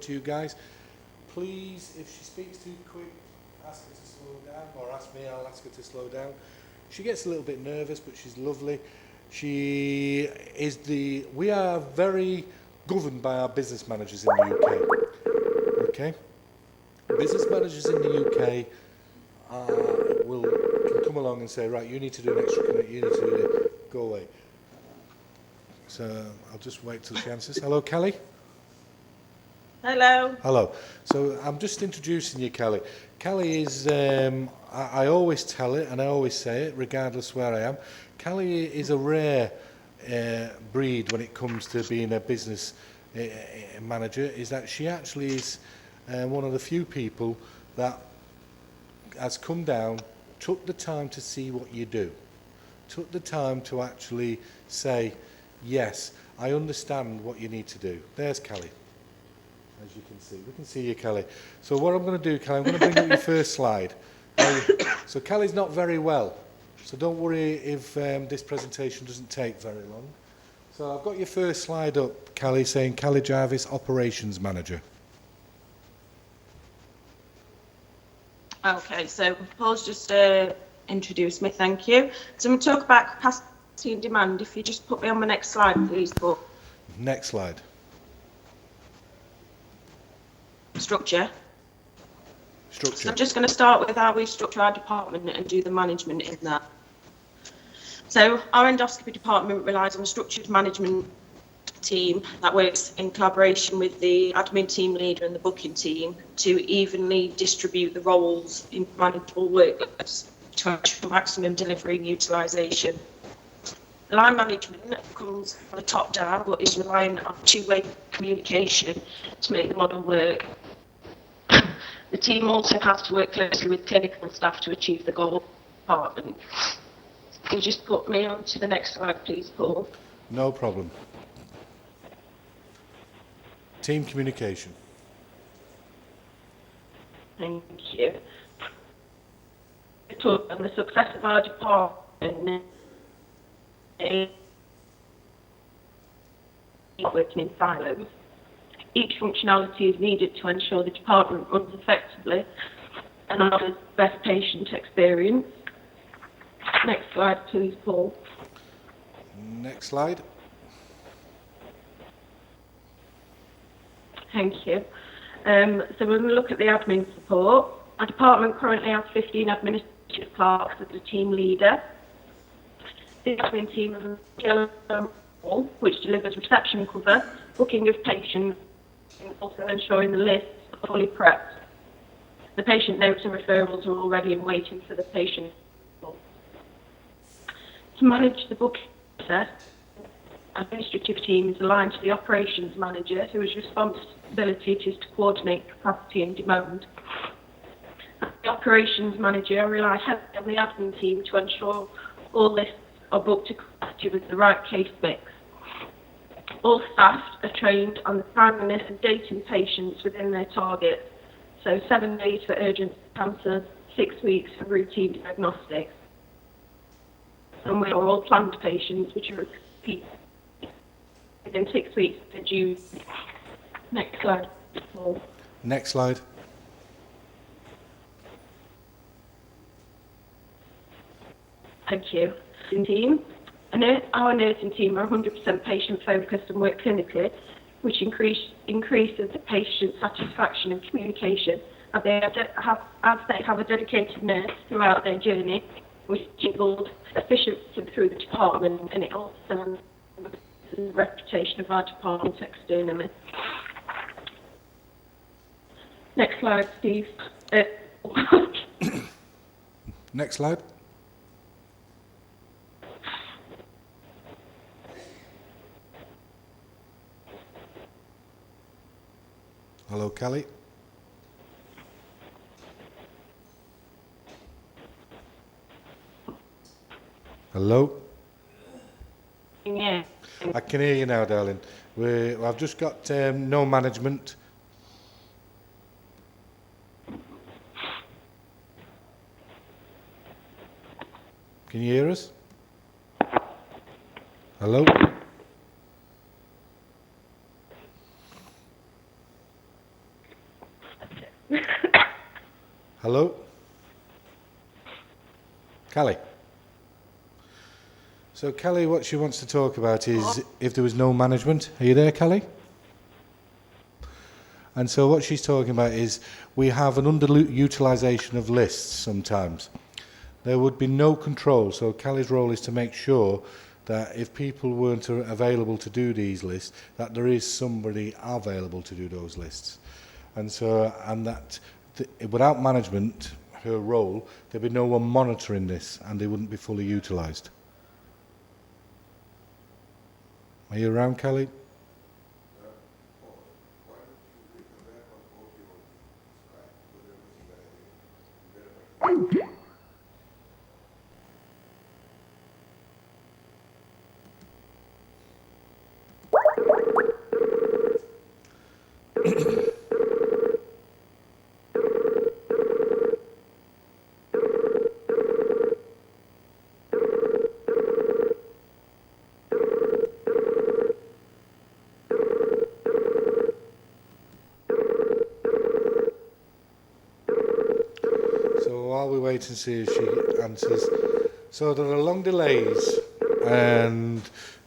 to you guys. Please, if she speaks too quick, ask her to slow down, or ask me, I'll ask her to slow down. She gets a little bit nervous, but she's lovely. We are very governed by our business managers in the UK. Okay? Business managers in the UK can come along and say, right, you need to do an extra commit, you need to do it, go away. So I'll just wait till she answers. Hello, Kelly? Hello. Hello. So I'm just introducing you, Kelly. Kelly is, I always tell it and I always say it, regardless where I am. Kelly is a rare breed when it comes to being a business manager, is that she actually is one of the few people that has come down, took the time to see what you do, took the time to actually say, yes, I understand what you need to do. There's Kelly. As you can see, we can see you, Kelly. So what I'm going to do, Kelly, I'm going to bring up your first slide. So Kelly's not very well, so don't worry if this presentation doesn't take very long. So I've got your first slide up, Kelly, saying Kelly Jarvis, Operations Manager. Okay, so Paul's just introduced me, thank you. So I'm going to talk about capacity and demand. If you just put me on the next slide, please, Paul. Next slide. Structure. Structure. So I'm just going to start with how we structure our department and do the management in that. So our endoscopy department relies on a structured management team that works in collaboration with the admin team leader and the booking team to evenly distribute the roles in manageable workloads to ensure maximum delivery and utilisation. Line management comes from the top down, but is reliant on two-way communication to make the model work. The team also has to work closely with clinical staff to achieve the goal of the department. Can you just put me on to the next slide, please, Paul? No problem. Team communication. Thank you. And the success of our department is working in silos. Each functionality is needed to ensure the department runs effectively and offers best patient experience. Next slide, please, Paul. Next slide. Thank you. So when we look at the admin support, our department currently has 15 administrative clerks as a team leader. The admin team has a yellow role which delivers reception cover, booking of patients, and also ensuring the lists are fully prepped. The patient notes and referrals are already in waiting for the patient. To manage the booking process, administrative team is aligned to the operations manager, whose responsibility it is to coordinate capacity and demand. The operations manager relies heavily on the admin team to ensure all lists are booked to capacity with the right case mix. All staff are trained on the timeliness of dating patients within their targets, so 7 days for urgent cancers, 6 weeks for routine diagnostics. And we are all planned patients, which are repeat within 6 weeks are due. Next slide. Next slide. Thank you. Team. Our nursing team are 100% patient focused and work clinically, which increases the patient satisfaction and communication as they have a dedicated nurse throughout their journey, which builds efficiency through the department, and it also the reputation of our department externally. Next slide, Steve. Next slide. Hello, Kelly. Hello. Yeah. I can hear you now, darling. I've just got no management. Can you hear us? Hello? Hello? Callie? So Callie, what she wants to talk about is if there was no management. Are you there, Callie? And so what she's talking about is we have an underutilisation of lists sometimes. There would be no control. So Callie's role is to make sure that if people weren't available to do these lists, that there is somebody available to do those lists. And so, and that without management, her role, there'd be no one monitoring this and they wouldn't be fully utilised. Are you around, Callie? So while we wait and see if she answers, so there are long delays and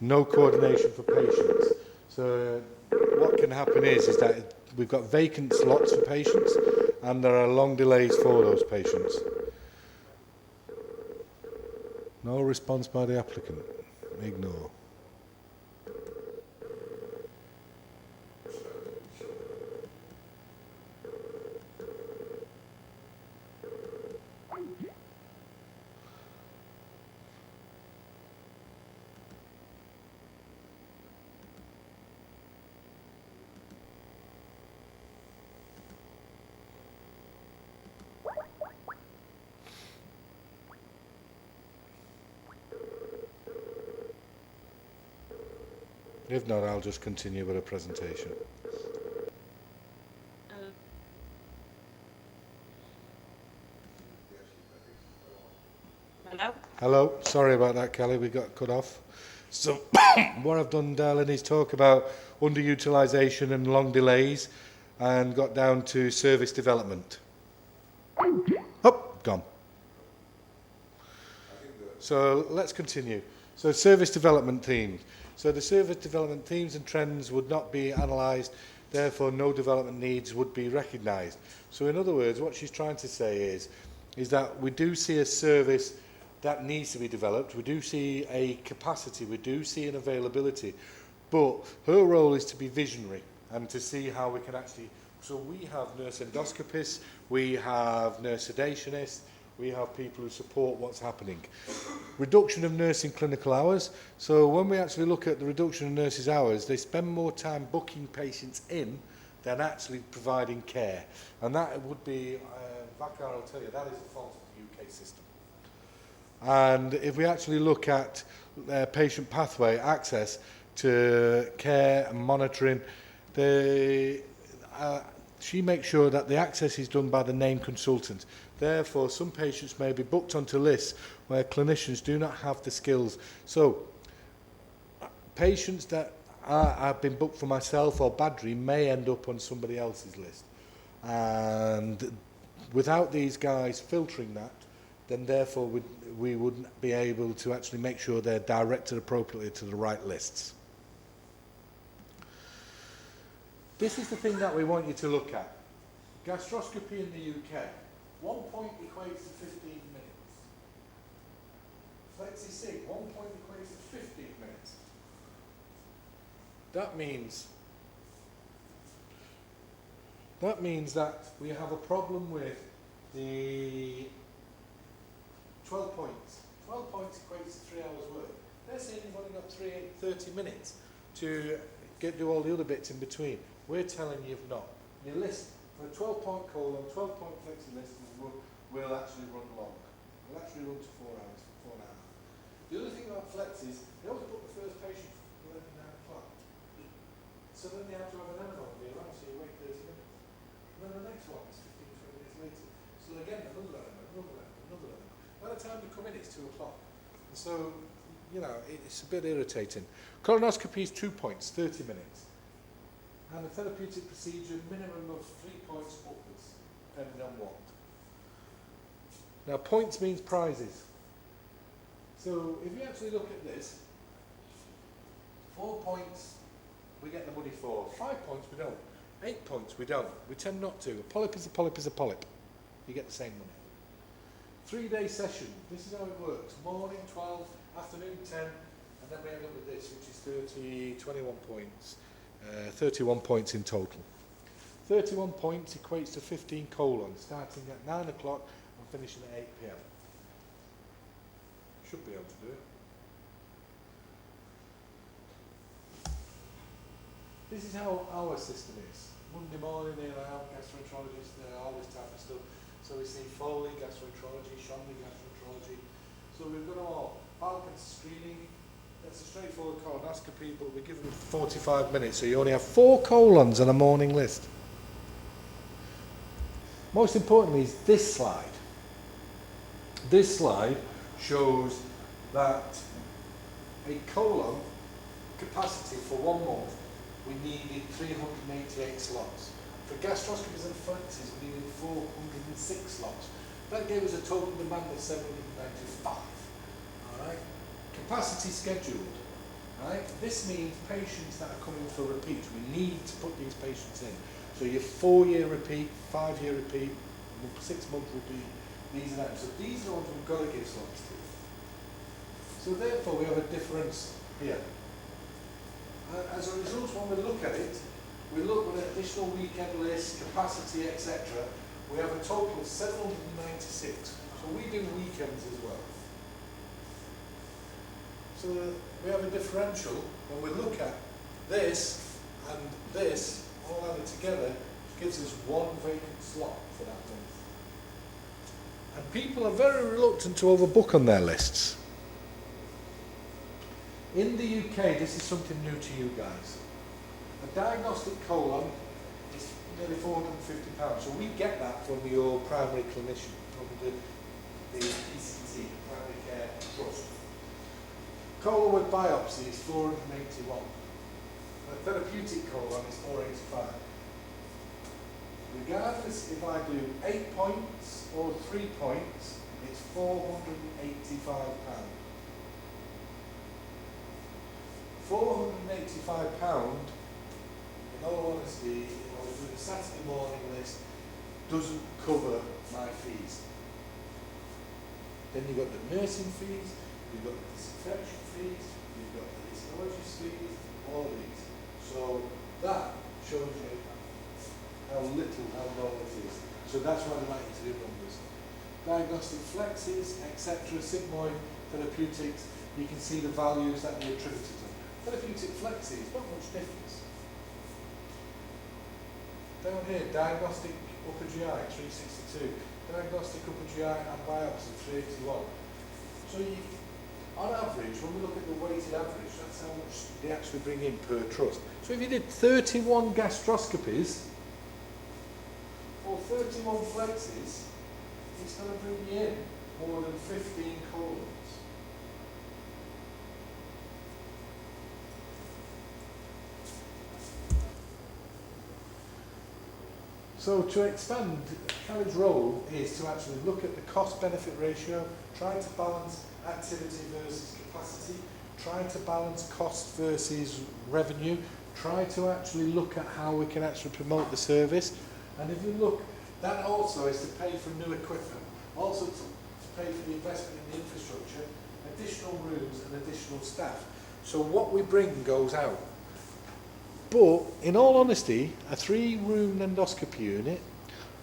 no coordination for patients. So what can happen is that we've got vacant slots for patients and there are long delays for those patients. No response by the applicant. Ignore. If not, I'll just continue with a presentation. Hello? Hello, sorry about that, Kelly, we got cut off. So what I've done, darling, is talk about underutilisation and long delays and got down to service development. Oh, gone. So let's continue. So service development themes. So the service development themes and trends would not be analysed, therefore no development needs would be recognised. So in other words, what she's trying to say is that we do see a service that needs to be developed, we do see a capacity, we do see an availability, but her role is to be visionary and to see how we can actually, so we have nurse endoscopists, we have nurse sedationists, we have people who support what's happening. Reduction of nursing clinical hours. So when we actually look at the reduction of nurses' hours, they spend more time booking patients in than actually providing care. And that would be, Vakar will tell you, that is a fault of the UK system. And if we actually look at patient pathway access to care and monitoring, she makes sure that the access is done by the named consultant. Therefore, some patients may be booked onto lists where clinicians do not have the skills. So, patients that have been booked for myself or Badri may end up on somebody else's list. And without these guys filtering that, then therefore we wouldn't be able to actually make sure they're directed appropriately to the right lists. This is the thing that we want you to look at. Gastroscopy in the UK. 1 point equates to 15 minutes. Flexi-sig, 1 point equates to 15 minutes. That means that we have a problem with the 12 points. 12 points equates to 3 hours work. They're saying you've only got 30 minutes to do all the other bits in between. We're telling you you've not. Your list for a 12-point colon, 12-point flexi list will actually run long. Will actually run to 4 hours, 4 and a half. The other thing about flexis, they always put the first patient for 11 o'clock. So then they have to have an envelope around, so you wait 30 minutes. And then the next one is 15, 20 minutes later. So again, another element. By the time they come in, it's 2 o'clock. And so, you know, it's a bit irritating. Colonoscopy is 2 points, 30 minutes. And a therapeutic procedure, minimum of 3 points upwards. want. Now, points means prizes. So if you actually look at this, 4 points we get the money for, 5 points we don't, 8 points we don't. We tend not to. A polyp is a polyp is a polyp. You get the same money. 3-day session. This is how it works. Morning 12, afternoon 10, and then we end up with this, which is 21 points. 31 points in total. 31 points equates to 15 colons, starting at 9 o'clock and finishing at 8 p.m. Should be able to do it. This is how our system is. Monday morning, here I am, gastroenterologist, all this type of stuff. So we see Foley, gastroenterology, Shonley, gastroenterology. So we've got all. Balkan screening, that's a straightforward colonoscopy, but we give them 45 minutes, so you only have 4 colons on a morning list. Most importantly is this slide. This slide shows that a colon capacity for 1 month, we needed 388 slots. For gastroscopies and flexes, we needed 406 slots. That gave us a total demand of 795. All right. Capacity scheduled. Right. This means patients that are coming for repeats. We need to put these patients in. So your 4-year repeat, 5-year repeat, 6-month repeat. These are them. So these are the ones we've got to give slots to. So therefore, we have a difference here. As a result, when we look at it, we look at an additional weekend list, capacity, etc. We have a total of 796. So we do weekends as well. So we have a differential when we look at this and this all added together, gives us 1 vacant slot for that month. And people are very reluctant to overbook on their lists. In the UK, this is something new to you guys. A diagnostic colon is nearly £450. So we get that from your primary clinician, from the PCT, Primary Care Trust. Colon with biopsy is 481. A therapeutic colon is 485. Regardless if I do 8 points or 3 points, it's £485. £485, in all honesty, if I was doing a Saturday morning list, doesn't cover my fees. Then you've got the nursing fees, you've got the disinfection fees, you've got the histologist fees, all these. So that shows you how low it is. So that's why I like you to do numbers. Diagnostic flexes, etc., sigmoid therapeutics, you can see the values that we attributed to them. Therapeutic flexes, not much difference. Down here, diagnostic upper GI, 362. Diagnostic upper GI and biopsy, 381. So you, on average, when we look at the weighted average, that's how much they actually bring in per trust. So if you did 31 gastroscopies, or 31 flexes, it's going to bring you in more than 15 colons. So to expand, Kelly's role is to actually look at the cost-benefit ratio, try to balance activity versus capacity, try to balance cost versus revenue, try to actually look at how we can actually promote the service. And if you look, that also is to pay for new equipment, also to pay for the investment in the infrastructure, additional rooms and additional staff. So what we bring goes out. But in all honesty, a 3-room endoscopy unit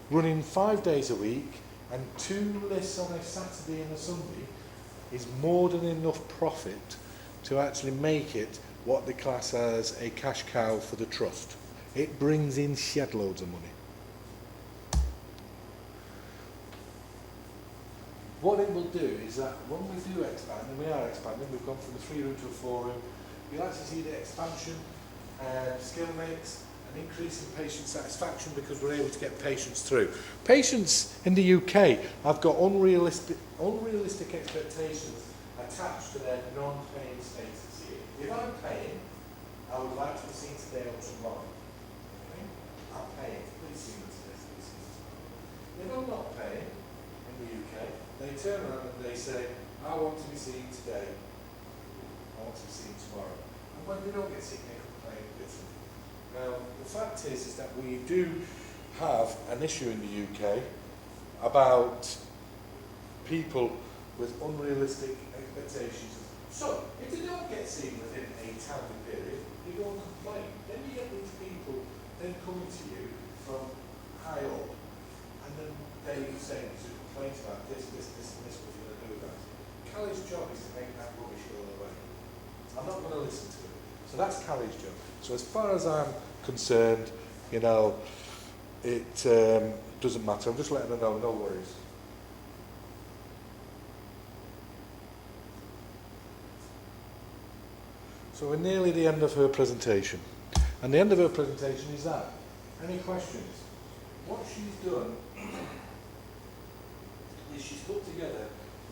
running 5 days a week and 2 lists on a Saturday and a Sunday is more than enough profit to actually make it what they class as a cash cow for the trust. It brings in shed loads of money. What it will do is that when we do expand, and we are expanding, we've gone from a 3-room to a 4-room, you'll actually see the expansion skill makes an increase in patient satisfaction because we're able to get patients through. Patients in the UK have got unrealistic expectations attached to their non-paying status here. If I'm paying, I would like to be seen today or tomorrow. Okay? I'm paying, please see me today, please see me tomorrow. If I'm turn around and they say, I want to be seen today, I want to be seen tomorrow. And when they don't get seen, they complain bitterly. Now, the fact is that we do have an issue in the UK about people with unrealistic expectations. So, if they don't get seen within a timely period, they go and complain. Then you get these people then coming to you from high up, and then they say to complain about this, and this, what you're going to do about it. Callie's job is to make that rubbish go away. I'm not going to listen to it. So that's Callie's job. So as far as I'm concerned, you know, it doesn't matter. I'm just letting her know, no worries. So we're nearly the end of her presentation. And the end of her presentation is that. Any questions? What she's done is she's put together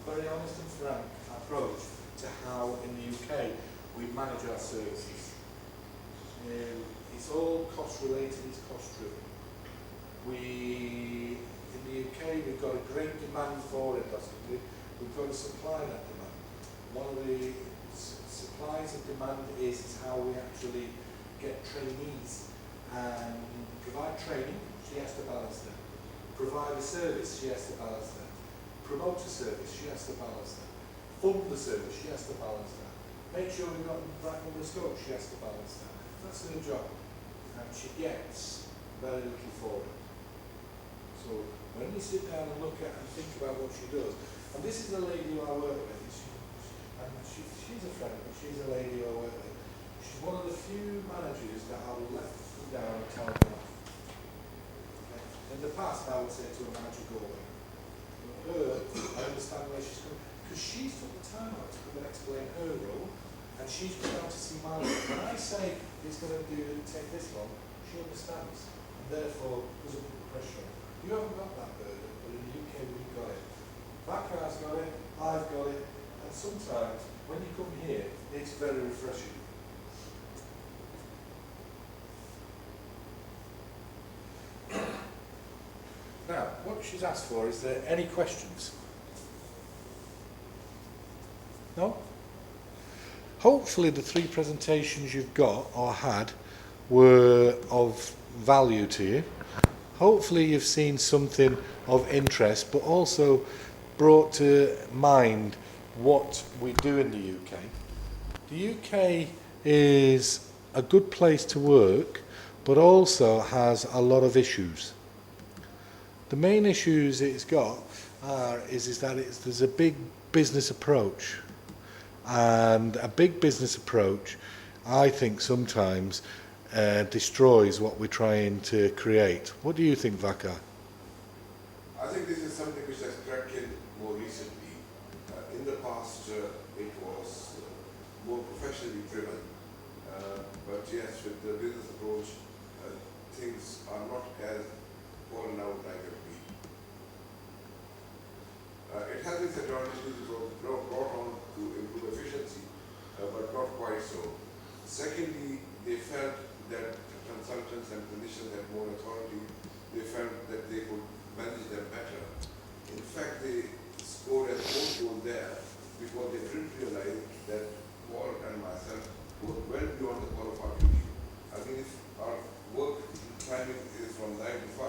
a very honest and frank approach to how in the UK we manage our services. It's all cost related, it's cost driven. In the UK we've got a great demand for endoscopy, we've got to supply that demand. One of the supplies of demand is how we actually get trainees and provide training, she has to balance that. Provide a service, she has to balance that. Promote a service, she has to balance that. Fund the service, she has to balance that. Make sure we've got the right number of scope, she has to balance that. That's her job. And she gets very little for it. So when we sit down and look at and think about what she does, and this is a lady who I work with, she's a friend, but she's a lady who I work with. She's one of the few managers that I'll let them down and tell them off. Okay? In the past, I would say to a manager, go away. But her, I understand where she's coming, because she's took the time out to come and explain her role, and she's come out to see my role. When I say it's going to take this long, she understands, and therefore doesn't put the pressure on. You haven't got that burden, but in the UK we've got it. Bakar's got it, I've got it, and sometimes when you come here, it's very refreshing. Now, what she's asked for, is there any questions? No? Hopefully the 3 presentations you've got or had were of value to you. Hopefully you've seen something of interest, but also brought to mind what we do in the UK. The UK is a good place to work, but also has a lot of issues. The main issues it's got is that there's a big business approach, and a big business approach, I think, sometimes destroys what we're trying to create. What do you think, Vakar? I think this is something which has corrected more recently. In the past, it was more professionally driven, but yes, with the business approach, things are not as fallen out like it be. It has its advantages brought on to improve efficiency, but not quite so. Secondly, they felt that consultants and clinicians had more authority. They felt that they could manage them better. In fact, they scored as goal there because they didn't realize that Paul and myself go well beyond the call of our duty. I mean, if our work timing is from 9 to 5,